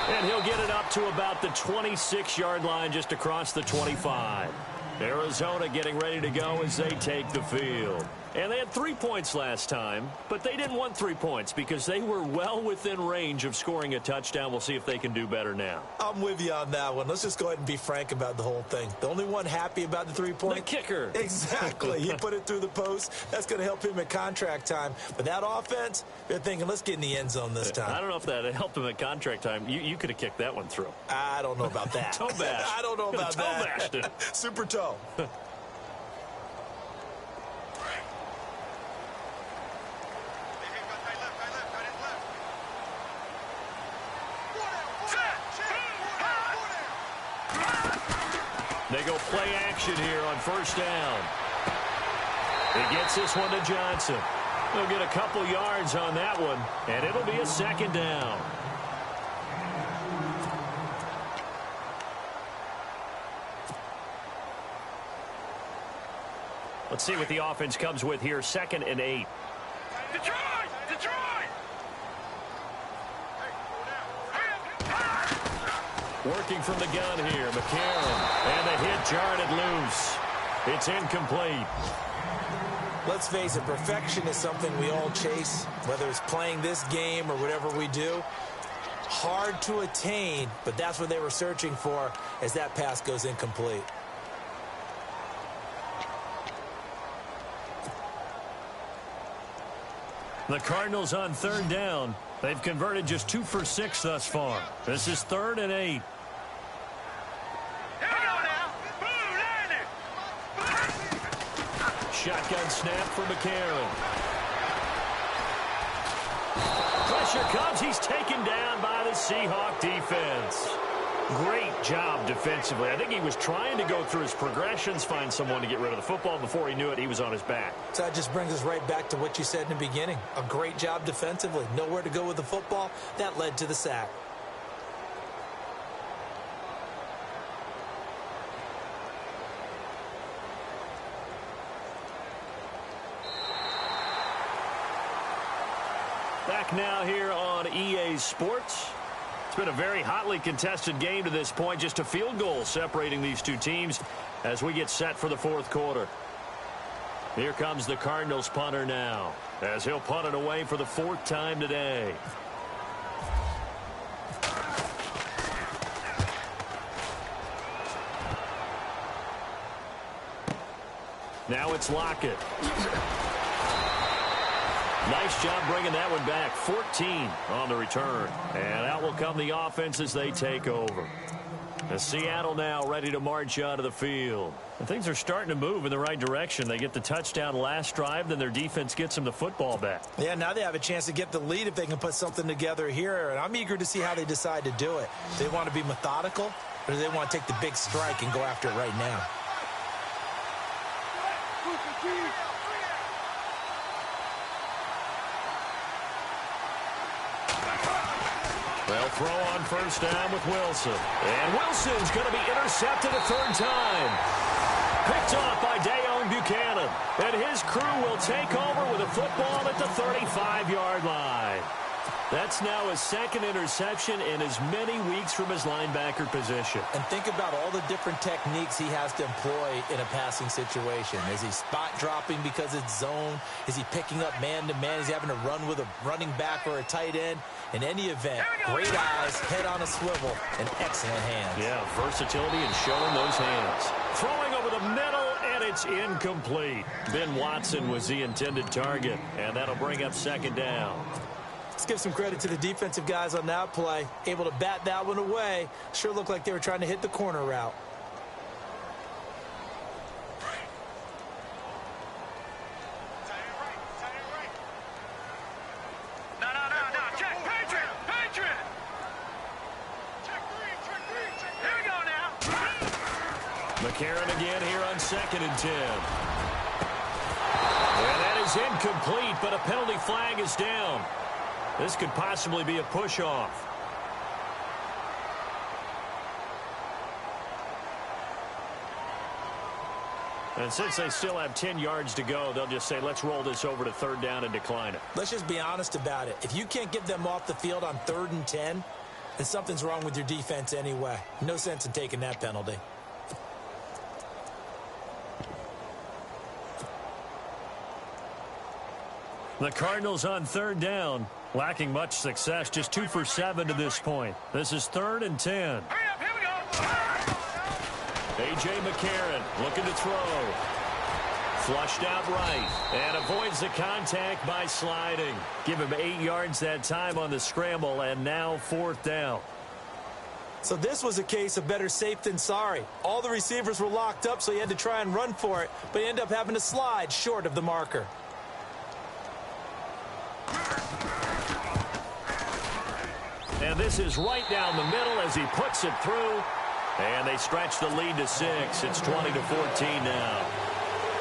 And he'll get it up to about the 26-yard line just across the 25. Arizona getting ready to go as they take the field. And they had 3 points last time, but they didn't want 3 points because they were well within range of scoring a touchdown. We'll see if they can do better now. I'm with you on that one. Let's just go ahead and be frank about the whole thing. The only one happy about the 3-point? The kicker. Exactly. He put it through the post. That's going to help him at contract time. But that offense, they're thinking, let's get in the end zone this time. I don't know if that helped him at contract time. You could have kicked that one through. I don't know about that. Toe bash. I don't know about that. Toe bashed it. Super toe. They go play action here on 1st down. He gets this one to Johnson. They'll get a couple yards on that one, and it'll be a 2nd down. Let's see what the offense comes with here. 2nd and 8. Detroit! Detroit! Working from the gun here, McCarron. And the hit jarred it loose. It's incomplete. Let's face it, perfection is something we all chase, whether it's playing this game or whatever we do. Hard to attain, but that's what they were searching for as that pass goes incomplete. The Cardinals on third down. They've converted just 2 for 6 thus far. This is 3rd and 8. Shotgun snap for McCarron. Pressure comes. He's taken down by the Seahawk defense. Great job defensively. I think he was trying to go through his progressions, find someone to get rid of the football. Before he knew it, he was on his back. So that just brings us right back to what you said in the beginning. A great job defensively. Nowhere to go with the football. That led to the sack. Back now here on EA Sports. It's been a very hotly contested game to this point. Just a field goal separating these two teams as we get set for the 4th quarter. Here comes the Cardinals punter now, as he'll punt it away for the 4th time today. Now it's Lockett. Nice job bringing that one back. 14 on the return. And out will come the offense as they take over. And Seattle now ready to march out of the field. And things are starting to move in the right direction. They get the touchdown last drive, then their defense gets them the football back. Yeah, now they have a chance to get the lead if they can put something together here. And I'm eager to see how they decide to do it. Do they want to be methodical, or do they want to take the big strike and go after it right now? They'll throw on first down with Wilson. And Wilson's going to be intercepted a 3rd time. Picked off by Dayon Buchanan. And his crew will take over with a football at the 35-yard line. That's now his 2nd interception in as many weeks from his linebacker position. And think about all the different techniques he has to employ in a passing situation. Is he spot dropping because it's zone? Is he picking up man-to-man? Is he having to run with a running back or a tight end? In any event, great eyes, head on a swivel, and excellent hands. Yeah, versatility and showing those hands. Throwing over the middle, and it's incomplete. Ben Watson was the intended target, and that'll bring up 2nd down. Let's give some credit to the defensive guys on that play. Able to bat that one away. Sure looked like they were trying to hit the corner route. No. Check. Patriot. Check three. Here we go now. McCarron again here on 2nd and 10. And that is incomplete, but a penalty flag is down. This could possibly be a push-off. And since they still have 10 yards to go, they'll just say, let's roll this over to 3rd down and decline it. Let's just be honest about it. If you can't get them off the field on 3rd and 10, then something's wrong with your defense anyway. No sense in taking that penalty. The Cardinals on 3rd down, lacking much success, just 2 for 7 to this point. This is 3rd and 10. Hurry up, here we go. A.J. McCarron looking to throw. Flushed out right and avoids the contact by sliding. Give him 8 yards that time on the scramble, and now 4th down. So this was a case of better safe than sorry. All the receivers were locked up, so he had to try and run for it, but he ended up having to slide short of the marker. And this is right down the middle as he puts it through. And they stretch the lead to 6. It's 20-14 now.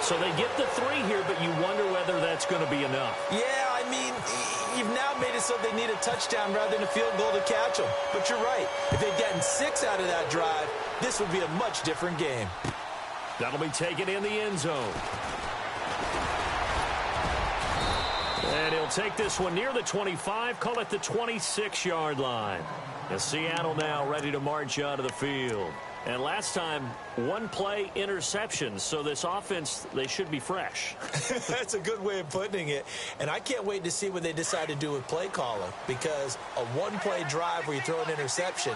So they get the 3 here, but you wonder whether that's going to be enough. Yeah, I mean, you've now made it so they need a touchdown rather than a field goal to catch them. But you're right. If they'd gotten 6 out of that drive, this would be a much different game. That'll be taken in the end zone. And he'll take this one near the 25, call it the 26-yard line. And Seattle now ready to march out of the field. And last time, one play interception. So this offense, they should be fresh. That's a good way of putting it. And I can't wait to see what they decide to do with play calling, because a one-play drive where you throw an interception,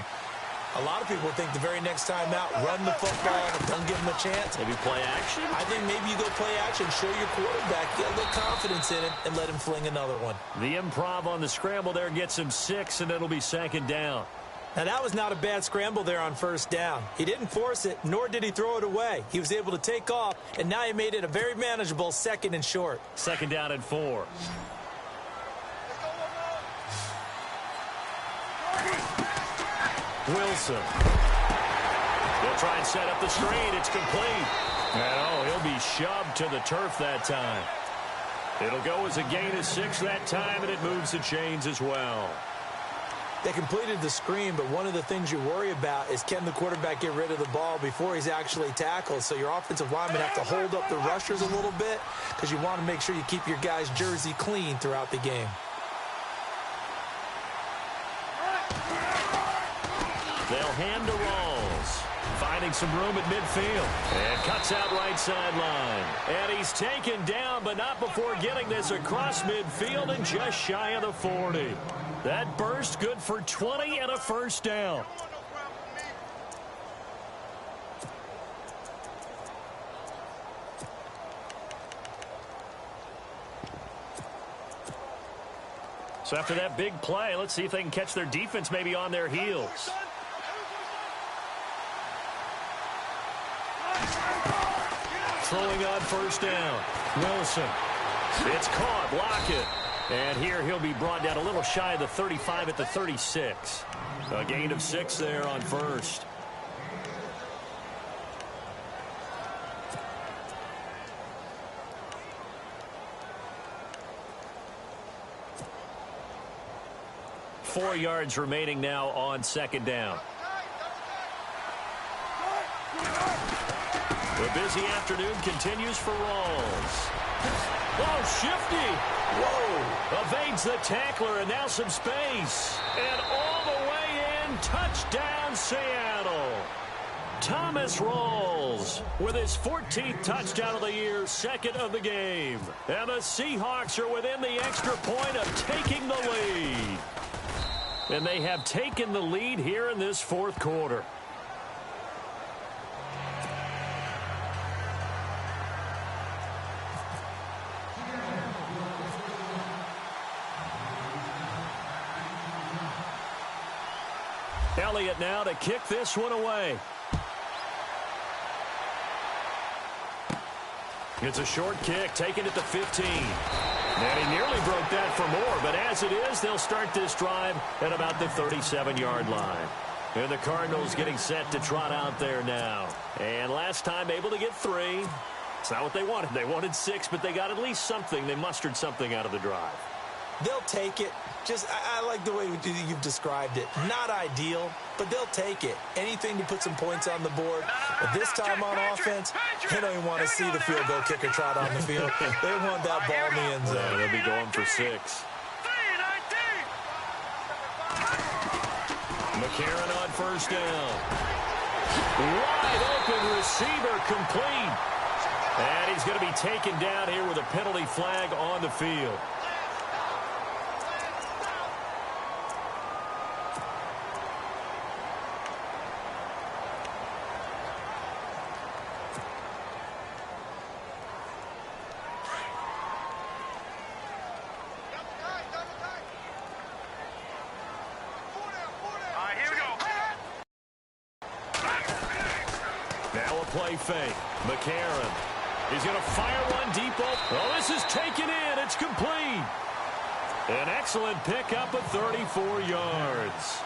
a lot of people think the very next time out, run the football, don't give them a chance. Maybe play action? I think maybe you go play action, show your quarterback, get a little confidence in it, and let him fling another one. The improv on the scramble there gets him 6, and it'll be 2nd down. Now, that was not a bad scramble there on 1st down. He didn't force it, nor did he throw it away. He was able to take off, and now he made it a very manageable 2nd and short. 2nd down and 4. Wilson. He'll try and set up the screen. It's complete. And, he'll be shoved to the turf that time. It'll go as a gain of 6 that time, and it moves the chains as well. They completed the screen, but one of the things you worry about is, can the quarterback get rid of the ball before he's actually tackled? So your offensive linemen have to hold up the rushers a little bit, because you want to make sure you keep your guy's jersey clean throughout the game. They'll hand to Rawls, finding some room at midfield, and cuts out right sideline. And he's taken down, but not before getting this across midfield and just shy of the 40. That burst good for 20 and a 1st down. So after that big play, let's see if they can catch their defense maybe on their heels. Throwing on 1st down. Wilson. It's caught. Lockett. And here he'll be brought down a little shy of the 35 at the 36. A gain of 6 there on 1st. Four yards remaining now on 2nd down. The busy afternoon continues for Rawls. Oh, shifty. Whoa. Evades the tackler, and now some space. And all the way in, touchdown Seattle. Thomas Rawls with his 14th touchdown of the year, 2nd of the game. And the Seahawks are within the extra point of taking the lead. And they have taken the lead here in this 4th quarter. Elliott now to kick this one away. It's a short kick, taken at the 15. And he nearly broke that for more, but as it is, they'll start this drive at about the 37-yard line. And the Cardinals getting set to trot out there now. And last time able to get 3. It's not what they wanted. They wanted 6, but they got at least something. They mustered something out of the drive. They'll take it. I like the way you've described it. Not ideal, but they'll take it. Anything to put some points on the board. But this time on offense, they don't even want to see the field goal kicker trot on the field. They want that ball in the end zone. They'll be going for 6. McCarron on 1st down. Wide open receiver complete. And he's going to be taken down here with a penalty flag on the field. Play fake. McCarron. He's going to fire one deep. Oh, this is taken in. It's complete. An excellent pickup of 34 yards.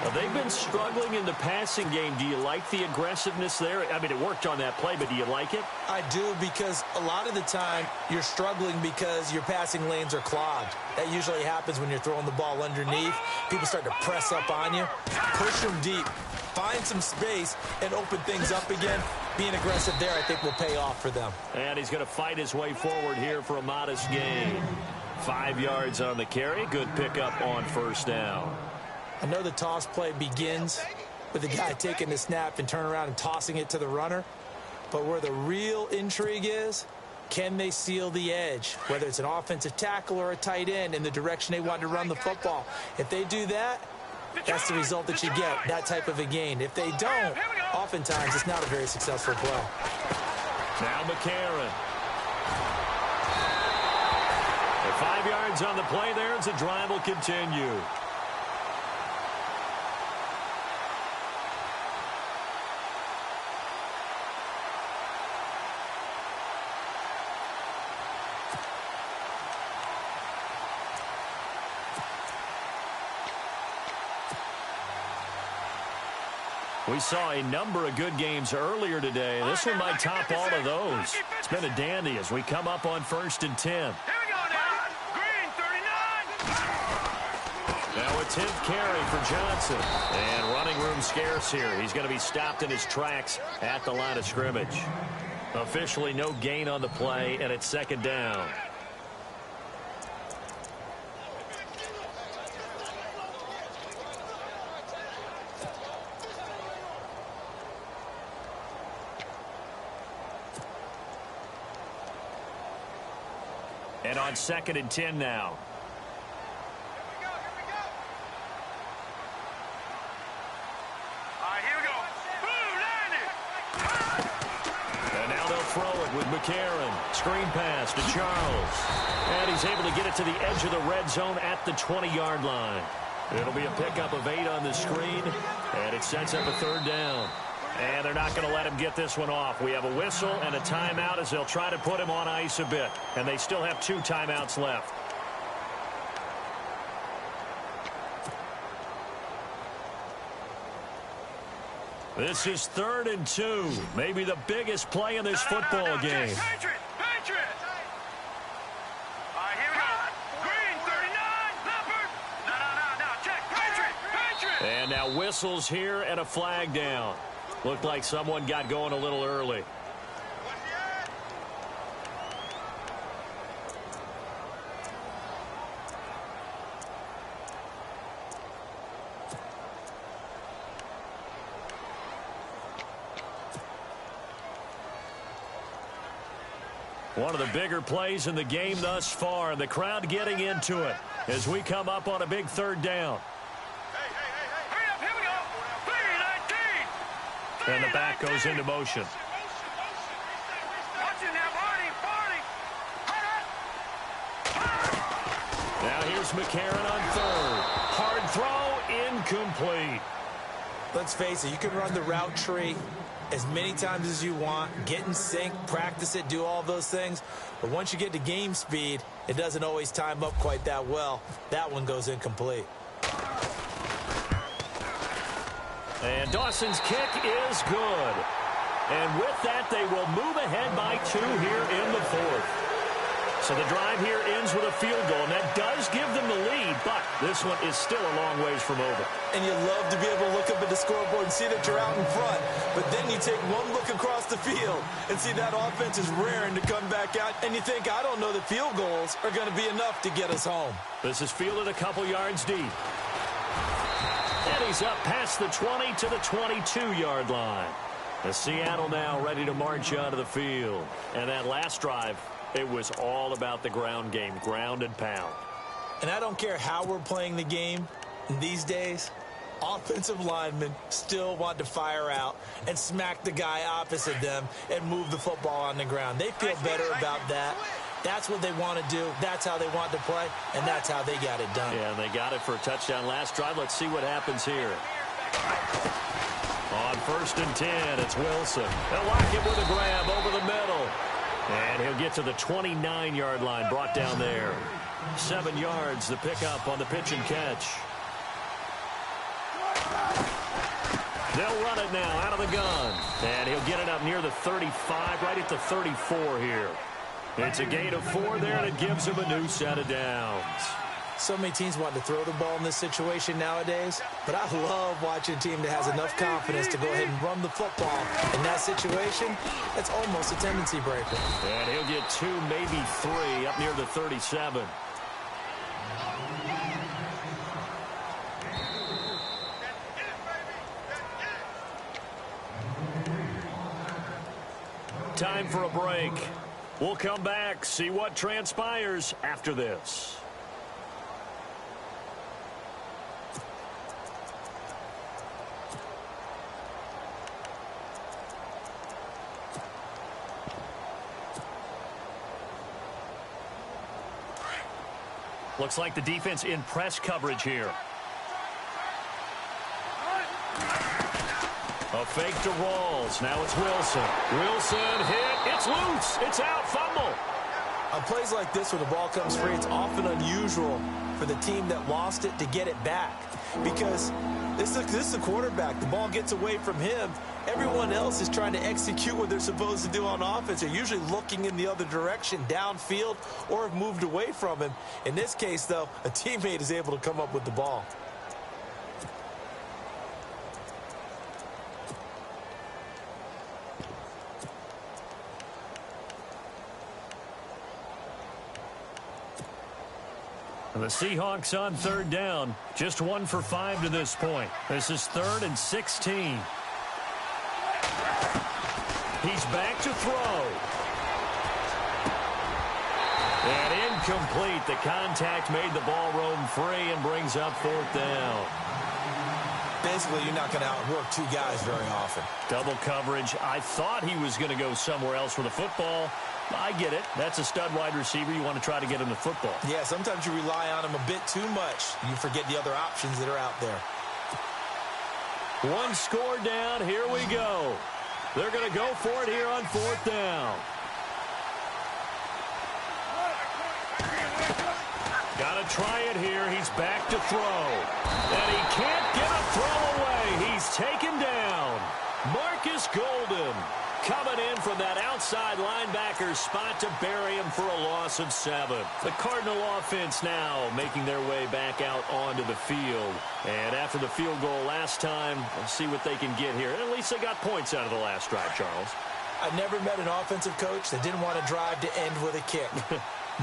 Well, they've been struggling in the passing game. Do you like the aggressiveness there? I mean, it worked on that play, but do you like it? I do, because a lot of the time you're struggling because your passing lanes are clogged. That usually happens when you're throwing the ball underneath. People start to press up on you. Push them deep. Find some space and open things up again. Being aggressive there, I think, will pay off for them. And he's going to fight his way forward here for a modest gain. 5 yards on the carry. Good pickup on 1st down. I know the toss play begins with the guy taking the snap and turning around and tossing it to the runner. But where the real intrigue is, can they seal the edge, whether it's an offensive tackle or a tight end, in the direction they want to run the football? If they do that, that's the result that you get, that type of a gain. If they don't, oftentimes it's not a very successful play. Now McCarron. 5 yards on the play there as the drive will continue. We saw a number of good games earlier today. This one might top all of those. It's been a dandy as we come up on 1st and 10. Now a 10th carry for Johnson. And running room scarce here. He's going to be stopped in his tracks at the line of scrimmage. Officially no gain on the play, and it's 2nd down. And on 2nd and 10 now. And now they'll throw it with McCarron. Screen pass to Charles. And he's able to get it to the edge of the red zone at the 20-yard line. It'll be a pickup of 8 on the screen, and it sets up a 3rd down. And they're not going to let him get this one off. We have a whistle and a timeout as they'll try to put him on ice a bit. And they still have 2 timeouts left. This is 3rd and 2. Maybe the biggest play in this football game. And now whistles here and a flag down. Looked like someone got going a little early. One of the bigger plays in the game thus far, and the crowd getting into it as we come up on a big 3rd down. And the back goes into motion. Now here's McCarron on 3rd. Hard throw, incomplete. Let's face it, you can run the route tree as many times as you want, get in sync, practice it, do all those things. But once you get to game speed, it doesn't always time up quite that well. That one goes incomplete. And Dawson's kick is good. And with that, they will move ahead by 2 here in the 4th. So the drive here ends with a field goal, and that does give them the lead, but this one is still a long ways from over. And you love to be able to look up at the scoreboard and see that you're out in front, but then you take one look across the field and see that offense is raring to come back out, and you think, I don't know that field goals are going to be enough to get us home. This is fielded a couple yards deep. And he's up past the 20 to the 22-yard line. The Seattle now ready to march onto the field. And that last drive, it was all about the ground game, ground and pound. And I don't care how we're playing the game these days, offensive linemen still want to fire out and smack the guy opposite them and move the football on the ground. They feel better about that. That's what they want to do. That's how they want to play, and that's how they got it done. Yeah, and they got it for a touchdown last drive. Let's see what happens here. On 1st and 10, it's Wilson. They'll lock him with a grab over the middle. And he'll get to the 29-yard line, brought down there. 7 yards, the pickup on the pitch and catch. They'll run it now out of the gun. And he'll get it up near the 35, right at the 34 here. It's a gain of 4 there, and it gives him a new set of downs. So many teams want to throw the ball in this situation nowadays, but I love watching a team that has enough confidence to go ahead and run the football. In that situation, that's almost a tendency breaker. And he'll get 2, maybe 3, up near the 37. time for a break. We'll come back, see what transpires after this. Looks like the defense in press coverage here. A fake to Rawls. Now it's Wilson. Wilson hit. It's loose. It's out. Fumble. On plays like this where the ball comes free, it's often unusual for the team that lost it to get it back. Because this is a quarterback. The ball gets away from him. Everyone else is trying to execute what they're supposed to do on offense. They're usually looking in the other direction, downfield, or have moved away from him. In this case, though, a teammate is able to come up with the ball. The Seahawks on third down. Just 1 for 5 to this point. This is 3rd and 16. He's back to throw. And incomplete. The contact made the ball roam free and brings up 4th down. Basically, you're not going to outwork two guys very often. Double coverage. I thought he was going to go somewhere else with the football. I get it. That's a stud wide receiver. You want to try to get him the football. Yeah, sometimes you rely on him a bit too much. You forget the other options that are out there. 1 score down. Here we go. They're going to go for it here on 4th down. Got to try it here. He's back to throw. And he can't get a throw away. He's taken down. Marcus Golden coming in from that outside linebacker spot to bury him for a loss of 7. The Cardinal offense now making their way back out onto the field. And after the field goal last time, let's see what they can get here. At least they got points out of the last drive, Charles. I've never met an offensive coach that didn't want to drive to end with a kick.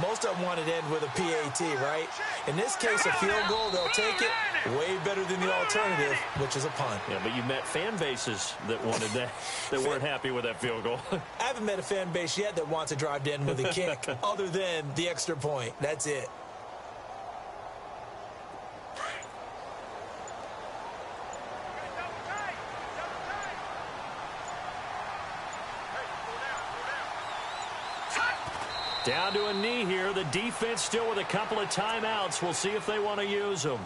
Most of them wanted to end with a PAT, right? In this case, a field goal, they'll take it. Way better than the alternative, which is a punt. Yeah, but you met fan bases that wanted that, that weren't happy with that field goal. I haven't met a fan base yet that wants to drive to end with a kick, other than the extra point. That's it. Down to a knee here. The defense still with a couple of timeouts. We'll see if they want to use them.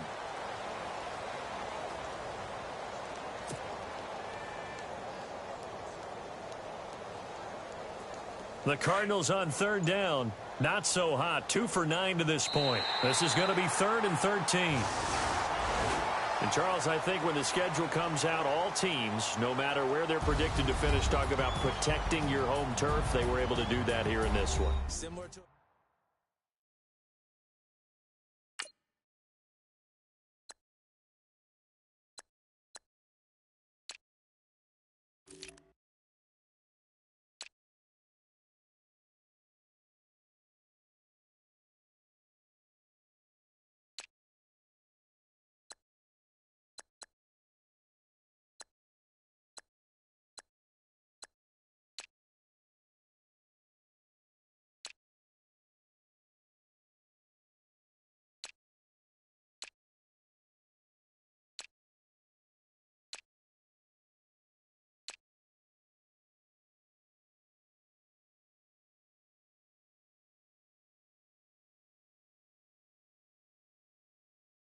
The Cardinals on 3rd down. Not so hot. 2 for 9 to this point. This is going to be 3rd and 13. And, Charles, I think when the schedule comes out, all teams, no matter where they're predicted to finish, talk about protecting your home turf. They were able to do that here in this one. Similar to